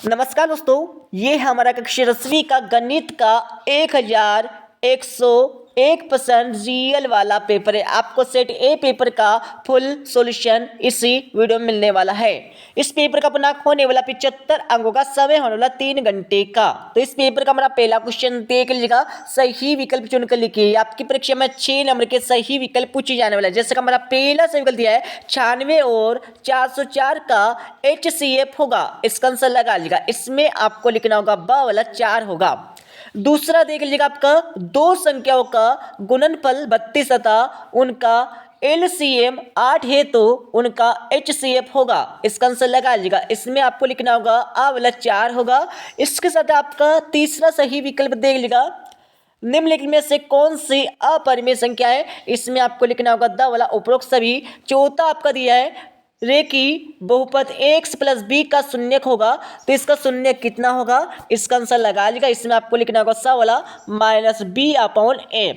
नमस्कार दोस्तों, ये है हमारा कक्षा 10वीं का गणित का 1101% रियल वाला पेपर है। आपको सेट ए पेपर का फुल सॉल्यूशन इसी वीडियो में मिलने वाला है। इस पेपर का पूर्णांक होने वाला 75 अंकों का, समय होने वाला 3 घंटे का। तो इस पेपर का हमारा पहला क्वेश्चन देख लीजिएगा, सही विकल्प चुनकर लिखिए। आपकी परीक्षा में 6 नंबर के सही विकल्प पूछे जाने वाला है। जैसे कि हमारा पहला सही विकल्प दिया है 96 और 404 का HCF होगा, इसका आंसर लगा लीजिएगा। इसमें आपको लिखना होगा ब वाला 4 होगा। दूसरा देख लीजिएगा, आपका दो संख्याओं का गुणनफल 32 तथा उनका LCM 8 है तो उनका HCF होगा, इसका आंसर लगा लीजिएगा। इसमें आपको लिखना होगा आ वाला 4 होगा। इसके साथ आपका तीसरा सही विकल्प देख लीजिएगा, निम्नलिखित में से कौन सी अपरिमेय संख्या है, इसमें आपको लिखना होगा द वाला उपरोक्त सभी। चौथा आपका दिया है रेखी बहुपद x प्लस बी का शून्यक होगा, तो इसका शून्यक कितना होगा, इसका आंसर लगा लीजिएगा। इसमें आपको लिखना होगा स वाला -b/a।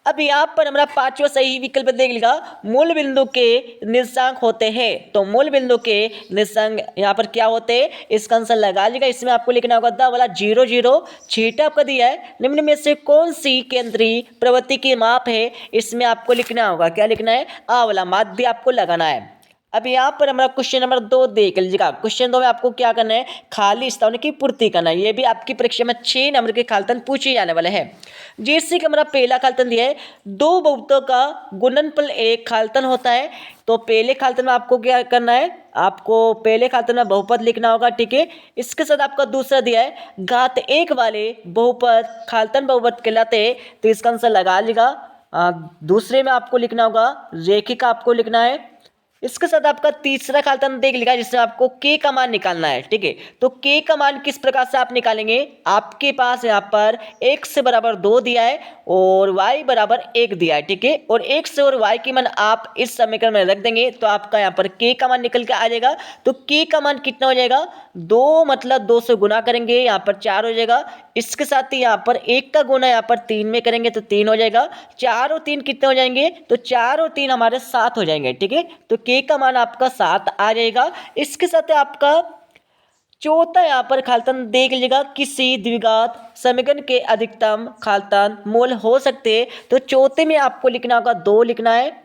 अब यहाँ पर हमारा पांचवा सही विकल्प देख लीजिएगा, मूल बिंदु के निर्देशांक होते हैं। तो मूल बिंदु के निर्देशांक यहाँ पर क्या होते हैं, इसका आंसर लगा लीजिएगा। इसमें आपको लिखना होगा द वाला 0 0। छठा आपका दिया है निम्न में से कौन सी केंद्रीय प्रवृत्ति की माप है, इसमें आपको लिखना होगा, क्या लिखना है, आ वाला माध्य आपको लगाना है। अब यहाँ पर हमारा क्वेश्चन नंबर 2 देख लीजिएगा। क्वेश्चन 2 में आपको क्या करना है, खाली स्थानों की पूर्ति करना है। ये भी आपकी परीक्षा में 6 नंबर के खालतन पूछे जाने वाले हैं। जैसे कि हमारा पहला खालतन दिया है दो बहुपदों का गुणनफल एक खालतन होता है। तो पहले खालतन में आपको क्या करना है, आपको पहले खालतन में बहुपद लिखना होगा, ठीक है। इसके साथ आपका दूसरा दिया है घात 1 वाले बहुपद खालतन बहुपद कहलाते हैं, तो इसका आंसर लगा लीजिएगा। दूसरे में आपको लिखना होगा रेखिक आपको लिखना है। इसके साथ आपका तीसरा खालतन देख लीजिएगा, जिसमें आपको k का मान निकालना है, ठीक है। तो k का मान किस प्रकार से आप निकालेंगे, आपके पास यहाँ पर x बराबर 2 दिया है और y बराबर 1 दिया है, ठीक है। और x और y की मान आप इस समीकरण में रख देंगे तो आपका यहाँ पर k का मान निकल के आ जाएगा। तो k का मान कितना हो जाएगा, 2 मतलब 2 से गुना करेंगे, यहाँ पर 4 हो जाएगा। इसके साथ ही यहाँ पर 1 का गुना यहाँ पर 3 में करेंगे तो 3 हो जाएगा। 4 और 3 कितने हो जाएंगे, तो 4 और 3 हमारे 7 हो जाएंगे, ठीक है। तो k का मान आपका 7 आ जाएगा। इसके साथ आपका चौथा यहाँ पर खालतन देख लीजिएगा, किसी द्विघात समीकरण के अधिकतम खालतन मूल हो सकते हैं। तो चौथे में आपको लिखना होगा 2 लिखना है।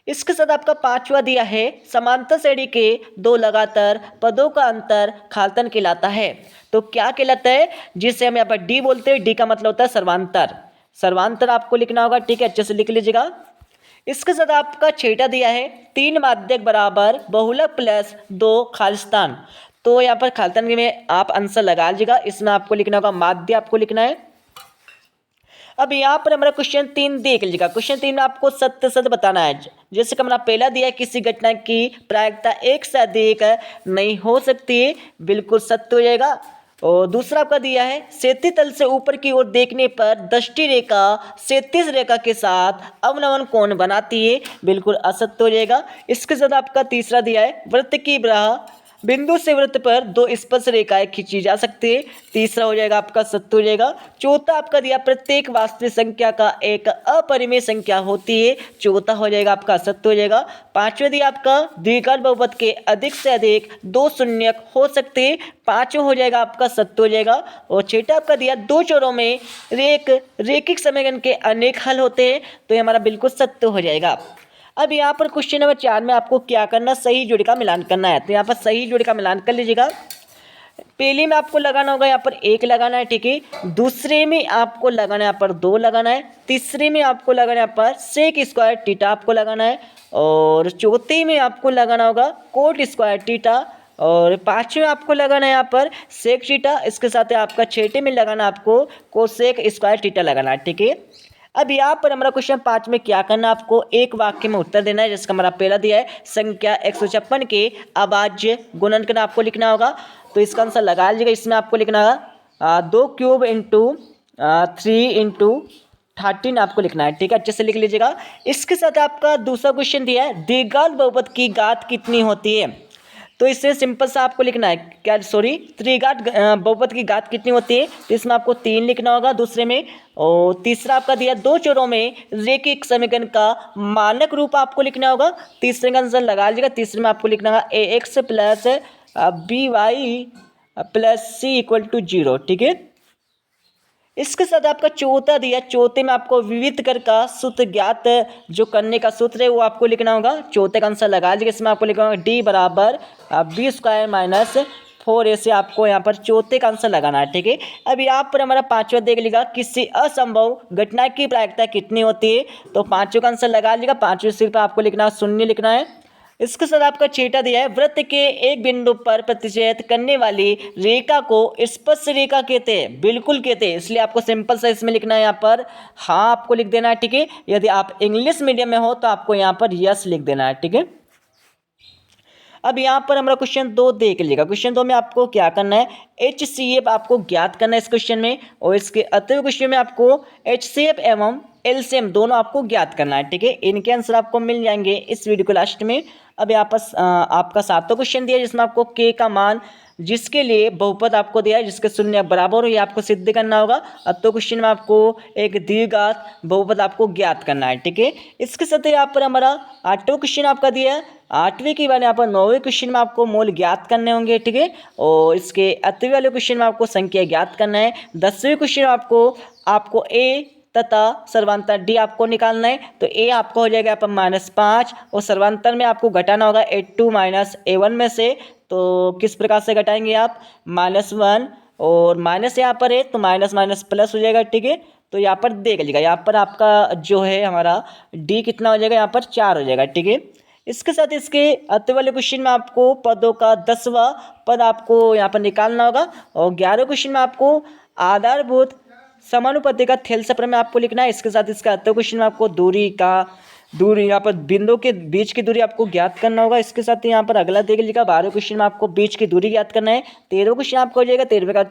इसके साथ आपका पांचवा दिया है समांतर श्रेणी के दो लगातार पदों का अंतर खालतन कहलाता है। तो क्या कहलाता है, जिसे हम यहाँ पर डी बोलते हैं, डी का मतलब होता है सर्वांतर। सर्वांतर आपको लिखना होगा, ठीक है, अच्छे से लिख लीजिएगा। इसके साथ आपका छठा दिया है 3 माध्यक बराबर बहुलक प्लस 2 खालिस्तान। तो यहाँ पर खालिस्तान में आप आंसर लगा लीजिएगा। इसमें आपको लिखना होगा माध्य आपको लिखना है। अब यहाँ पर हमारा क्वेश्चन 3 देख लीजिएगा। क्वेश्चन 3 में आपको सत्य सत्य बताना है। जैसे कि हमारा पहला दिया है किसी घटना की प्रायिकता एक से अधिक नहीं हो सकती है, बिल्कुल सत्य हो जाएगा। और दूसरा आपका दिया है क्षैतिज तल से ऊपर की ओर देखने पर दृष्टि रेखा क्षैतिज रेखा के साथ अवनमन कोण बनाती है, बिल्कुल असत्य हो जाएगा। इसके साथ आपका तीसरा दिया है वृत्त की बाह्य बिंदु से वृत्त पर 2 स्पर्श रेखाएं खींची जा सकती है, तीसरा हो जाएगा आपका सत्य हो जाएगा। चौथा आपका दिया प्रत्येक वास्तविक संख्या का एक अपरिमेय संख्या होती है, चौथा हो जाएगा आपका सत्य हो जाएगा। पांचवा दिया आपका द्विघात बहुपद के अधिक से अधिक 2 शून्यक हो सकते हैं, पांचवा हो जाएगा आपका सत्य हो जाएगा। और छठा आपका दिया 2 चरों में रेखिक समीकरण के अनेक हल होते हैं, तो ये हमारा बिल्कुल सत्य हो जाएगा। अब यहाँ पर क्वेश्चन नंबर 4 में आपको क्या करना, सही जोड़ी का मिलान करना है। तो यहाँ पर सही जोड़ी का मिलान कर लीजिएगा। पहले में आपको लगाना होगा यहाँ पर 1 लगाना है, ठीक है। दूसरे में आपको लगाना है यहाँ पर 2 लगाना है। तीसरे में आपको लगाना है यहाँ पर सेक स्क्वायर थीटा आपको लगाना है। और चौथे में आपको लगाना होगा कोट स्क्वायर थीटा। और पाँचवें में आपको लगाना है यहाँ पर सेक थीटा। इसके साथ आपका छठे में लगाना आपको कोसेक स्क्वायर थीटा लगाना है, ठीक है। अब यहाँ पर हमारा क्वेश्चन 5 में क्या करना, आपको एक वाक्य में उत्तर देना है। जिसका हमारा पहला दिया है संख्या 156 के अभाज्य गुणनखंड आपको लिखना होगा, तो इसका आंसर लगा लीजिएगा। इसमें आपको लिखना होगा 2 क्यूब इंटू 3 इंटू 13 आपको लिखना है, ठीक है, अच्छे से लिख लीजिएगा। इसके साथ आपका दूसरा क्वेश्चन दिया है द्विघात बहुपद की घात कितनी होती है। तो इससे सिंपल सा आपको लिखना है, क्या त्रिघात बहुपद की घात कितनी होती है, तो इसमें आपको 3 लिखना होगा दूसरे में। और तीसरा आपका दिया 2 चरों में रेखिक समीकरण का मानक रूप आपको लिखना होगा, तीसरे का आंसर लगा लीजिएगा। तीसरे में आपको लिखना होगा ax plus by plus C equal to 0, ठीक है। इसके साथ आपका चौथा दिया, चौथे में आपको विविध कर का सूत्र ज्ञात जो करने का सूत्र है वो आपको लिखना होगा। चौथे का आंसर लगा लीजिए, इसमें आपको लिखना होगा डी बराबर बी स्क्वायर माइनस 4 ऐसे आपको यहाँ पर चौथे का आंसर लगाना है, ठीक है। अब यहाँ पर हमारा पांचवा देख लीजिएगा, किसी असंभव घटना की प्रायिकता कितनी होती है, तो पांचों का आंसर लगा लीजिएगा। पांचवें सिर पर आपको लिखना शून्य लिखना है। इसके साथ आपका छठा दिया है, वृत्त के एक बिंदु पर प्रतिच्छेद करने वाली रेखा को स्पर्श रेखा कहते हैं, बिल्कुल कहते हैं, इसलिए आपको सिंपल सा इसमें लिखना है यहाँ पर हाँ आपको लिख देना है, ठीक है। यदि आप इंग्लिश मीडियम में हो तो आपको यहाँ पर यस लिख देना है, ठीक है। अब यहाँ पर हमारा क्वेश्चन 2 देख लीजिएगा। क्वेश्चन 2 में आपको क्या करना है, HCF आपको ज्ञात करना है इस क्वेश्चन में, और इसके अतिरिक्त क्वेश्चन में आपको HCF एवं LCM दोनों आपको ज्ञात करना है, ठीक है। इनके आंसर आपको मिल जाएंगे इस वीडियो के लास्ट में। अब यहाँ पर आपका 7वां क्वेश्चन दिया है जिसमें आपको K का मान जिसके लिए बहुपद आपको दिया है जिसके शून्य बराबर हो, ये आपको सिद्ध करना होगा। अब तो क्वेश्चन में आपको एक द्विघात बहुपद आपको ज्ञात करना है, ठीक है। इसके साथ यहाँ पर हमारा 8वां क्वेश्चन आपका दिया है, 8वें के बाद यहाँ पर 9वें क्वेश्चन में आपको मूल ज्ञात करने होंगे, ठीक है। और इसके 8वें वाले क्वेश्चन में आपको संख्या ज्ञात करना है। 10वें क्वेश्चन में आपको ए तथा सर्वांतर डी आपको निकालना है, तो ए आपको हो जाएगा यहाँ पर -5 और सर्वांतर में आपको घटाना होगा A2 माइनस A1 में से। तो किस प्रकार से घटाएंगे आप, -1 और माइनस यहाँ पर है तो माइनस माइनस प्लस हो जाएगा, ठीक है। तो यहाँ पर देख लीजिएगा, यहाँ पर आपका जो है हमारा डी कितना हो जाएगा, यहाँ पर 4 हो जाएगा, ठीक है। इसके साथ इसके अगले वाले क्वेश्चन में आपको पदों का 10वां पद आपको यहाँ पर निकालना होगा, और 11वें क्वेश्चन में आपको आधारभूत समानुपाती का थेलसफर में आपको लिखना है। इसके साथ इसका अगले क्वेश्चन में आपको दूरी यहाँ पर बिंदु के बीच की दूरी आपको ज्ञात करना होगा। इसके साथ यहाँ पर अगला देख लीजिएगा, 12वें क्वेश्चन में आपको बीच की दूरी ज्ञात करना है। 13वां क्वेश्चन आपको हो जाएगा 13वें का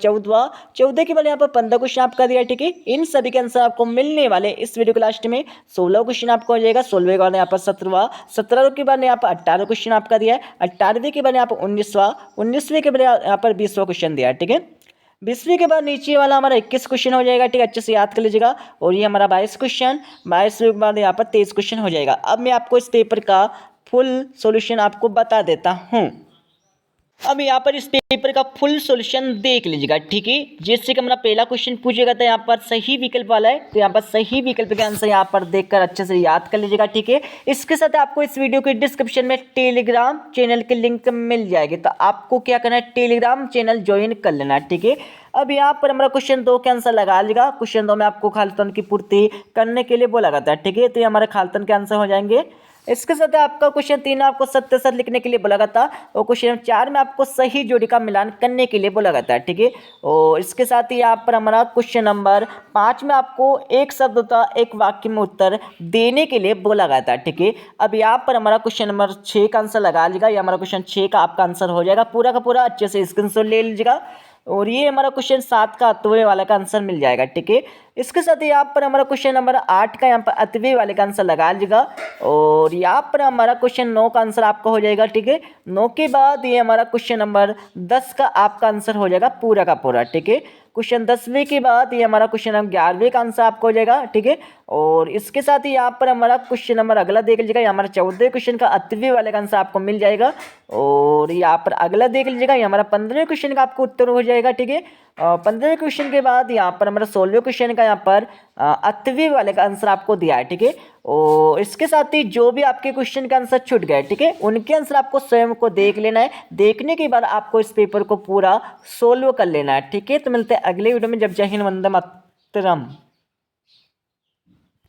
14 के बाद यहाँ पर 15 क्वेश्चन आपका दिया है, ठीक है। इन सभी के आंसर आपको मिलने वाले इस वीडियो के लास्ट में। 16वां क्वेश्चन आपको हो जाएगा, 16वें के बाद यहाँ पर 17वां के बाद यहाँ पर 18वां क्वेश्चन आपका दिया है, 18वें के बाद यहाँ पर 19वें के बाद यहाँ पर 20वां क्वेश्चन दिया है, ठीक है। 20वीं के बाद नीचे वाला हमारा 21 क्वेश्चन हो जाएगा, ठीक है, अच्छे से याद कर लीजिएगा। और ये हमारा 22 क्वेश्चन, 22वें के बाद यहाँ पर 23 क्वेश्चन हो जाएगा। अब मैं आपको इस पेपर का फुल सॉल्यूशन आपको बता देता हूँ। अब यहाँ पर इस पेपर का फुल सॉल्यूशन देख लीजिएगा, ठीक है। जैसे कि हमारा पहला क्वेश्चन पूछेगा था यहाँ पर सही विकल्प वाला है, तो यहाँ पर सही विकल्प का आंसर यहाँ पर देखकर अच्छे से याद कर लीजिएगा, ठीक है। इसके साथ आपको इस वीडियो के डिस्क्रिप्शन में टेलीग्राम चैनल की लिंक मिल जाएगी, तो आपको क्या करना है, टेलीग्राम चैनल ज्वाइन कर लेना है, ठीक है। अब यहाँ पर हमारा क्वेश्चन 2 के आंसर लगा लीजिएगा। क्वेश्चन 2 में आपको खालिस्तान की पूर्ति करने के लिए बोला जाता है, ठीक है। तो ये हमारे खालिस्तान के आंसर हो जाएंगे। इसके साथ आपका क्वेश्चन 3 आपको सत्य सत्य लिखने के लिए बोला जाता है, और क्वेश्चन 4 में आपको सही जोड़ी का मिलान करने के लिए बोला जाता है, ठीक है। और इसके साथ ही यहाँ पर हमारा क्वेश्चन नंबर 5 में आपको एक शब्द होता एक वाक्य में उत्तर देने के लिए बोला जाता है, ठीक है। अब यहाँ पर हमारा क्वेश्चन नंबर 6 का आंसर लगा लीजिएगा। ये हमारा क्वेश्चन 6 का आपका आंसर हो जाएगा पूरा का पूरा, अच्छे से स्क्रीनशॉट ले लीजिएगा। और ये हमारा क्वेश्चन 7 का अतवे वाला का आंसर मिल जाएगा, ठीक है। इसके साथ यहाँ पर हमारा क्वेश्चन नंबर 8 का यहाँ पर अतवे वाले का आंसर लगा लीजिएगा। और यहाँ पर हमारा क्वेश्चन 9 का आंसर आपका हो जाएगा, ठीक है। 9 के बाद ये हमारा क्वेश्चन नंबर 10 का आपका आंसर हो जाएगा पूरा का पूरा, ठीक है। क्वेश्चन 10वें के बाद ये हमारा क्वेश्चन नंबर 11वें का आंसर आपको हो जाएगा, ठीक है। और इसके साथ ही यहाँ पर हमारा क्वेश्चन नंबर अगला देख लीजिएगा, ये हमारा 14वें क्वेश्चन का अतवे वाले का आंसर आपको मिल जाएगा। और यहाँ पर अगला देख लीजिएगा, ये हमारा 15वें क्वेश्चन का आपको उत्तर हो जाएगा, ठीक है। 15वें क्वेश्चन के बाद यहाँ पर हमारा 16वें क्वेश्चन का यहाँ पर अतवे वाले का आंसर आपको दिया है, ठीक है। और इसके साथ ही जो भी आपके क्वेश्चन का आंसर छूट गए, ठीक है, उनके आंसर आपको स्वयं को देख लेना है। देखने के बाद आपको इस पेपर को पूरा सोल्व कर लेना है, ठीक है। तो मिलते हैं अगले वीडियो में। जब जय हिंद, वंदे मातरम।